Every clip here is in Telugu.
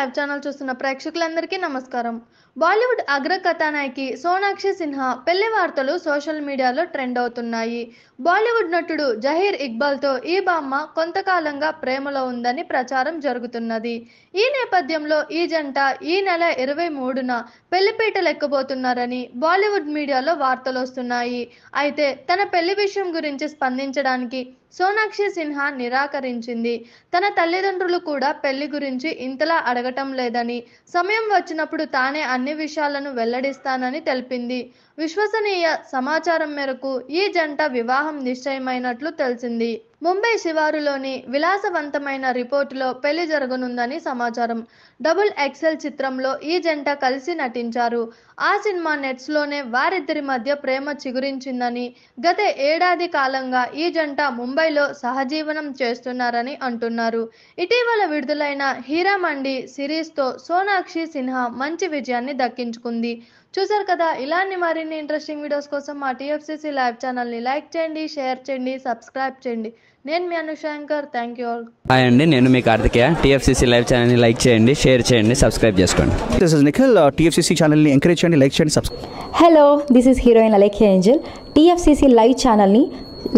లైవ్ ఛానల్ చూస్తున్న ప్రేక్షకులందరికీ నమస్కారం. బాలీవుడ్ అగ్ర కథానాయకి సోనాక్షి సిన్హా పెళ్లి వార్తలు సోషల్ మీడియాలో ట్రెండ్ అవుతున్నాయి. బాలీవుడ్ నటుడు జహీర్ ఇక్బాల్తో ఈ బామ్మ కొంతకాలంగా ప్రేమలో ఉందని ప్రచారం జరుగుతున్నది. ఈ నేపథ్యంలో ఈ జంట ఈ నెల 23న పెళ్లిపీటలు ఎక్కబోతున్నారని బాలీవుడ్ మీడియాలో వార్తలు వస్తున్నాయి. అయితే తన పెళ్లి విషయం గురించి స్పందించడానికి సోనాక్షి సిన్హా నిరాకరించింది. తన తల్లిదండ్రులు కూడా పెళ్లి గురించి ఇంతలా అడగటం లేదని, సమయం వచ్చినప్పుడు తానే అన్ని విషయాలను వెల్లడిస్తానని తెలిపింది. విశ్వసనీయ సమాచారం మేరకు ఈ జంట వివాహం నిశ్చయమైనట్లు తెలిసింది. ముంబై శివారులోని విలాసవంతమైన రిపోర్టులో పెళ్లి జరగనుందని సమాచారం. డబుల్ ఎక్సెల్ చిత్రంలో ఈ జంట కలిసి నటించారు. ఆ సినిమా నెట్స్లోనే వారిద్దరి మధ్య ప్రేమ చిగురించిందని, గత ఏడాది కాలంగా ఈ జంట ముంబైలో సహజీవనం చేస్తున్నారని అంటున్నారు. ఇటీవల విడుదలైన హీరా మండి సిరీస్తో సోనాక్షి సిన్హా మంచి విజయాన్ని దక్కించుకుంది. చూసారు కదా, ఇలాంటి మరిన్ని ఇంట్రెస్టింగ్ వీడియోస్ కోసం మా టీఎఫ్సీసీ లైవ్ ఛానల్ని లైక్ చేయండి, షేర్ చేయండి, సబ్స్క్రైబ్ చేయండి. నేను మీ Anushankar. Thank you all. Hi అండి, నేను మీ కార్తికేయ. టీఎఫ్సీసీ లైవ్ ఛానల్ని లైక్ చేయండి, షేర్ చేయండి, సబ్స్క్రైబ్ చేసుకోండి. This is Nikhil. టీఎఫ్సీసీ ఛానల్ని ఎంకరేజ్ చేయండి, లైక్ చేయండి, subscribe. Hello, this is heroine Alekhya Angel. TFCC live ఛానల్ని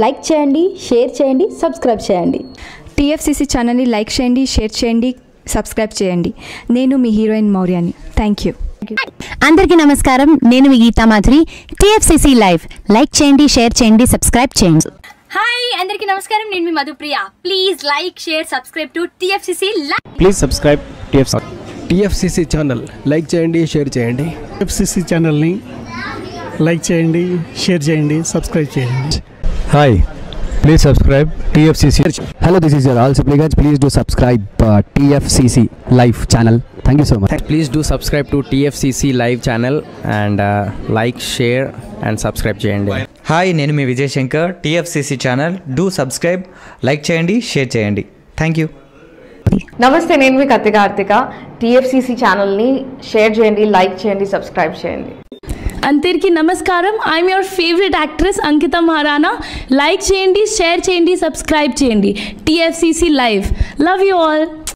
లైక్ చేయండి, షేర్ చేయండి, సబ్స్క్రైబ్ చేయండి. టీఎఫ్సీసీ ఛానల్ని లైక్ చేయండి, షేర్ చేయండి, సబ్స్క్రైబ్ చేయండి. నేను మీ హీరోయిన్ మౌర్యాని. Thank you. అందరికీ నమస్కారం, నేను మీ Geetha Madhuri. TFCC live like చేయండి, షేర్ చేయండి, సబ్స్క్రైబ్ చేయండి. హాయ్ అందరికీ నమస్కారం, నేను మీ Madhupriya. Please like, share, subscribe to TFCC live. Please subscribe TFCC channel like చేయండి, షేర్ చేయండి. టీఎఫ్సీసీ ఛానల్ని లైక్ చేయండి, షేర్ చేయండి, సబ్స్క్రైబ్ చేయండి. Hi, please subscribe TFCC. Hello, this is your all supplicants. Please do subscribe TFCC live channel. Thank you so much. Please do subscribe to TFCC live channel and like, share and subscribe చేయండి. హాయ్, నేను మీ Vijay Shankar. TFCC channel do subscribe, like చేయండి, షేర్ చేయండి. Thank you. నమస్తే, నేను మీ కార్తిక. టీఎఫ్సీసీ ఛానల్ని షేర్ చేయండి, లైక్ చేయండి, సబ్స్క్రైబ్ చేయండి. అందరికీ నమస్కారం, I'm your favourite actress Ankita Maharana. Like చేయండి, షేర్ చేయండి, సబ్స్క్రైబ్ చేయండి. TFCC live. Love you all.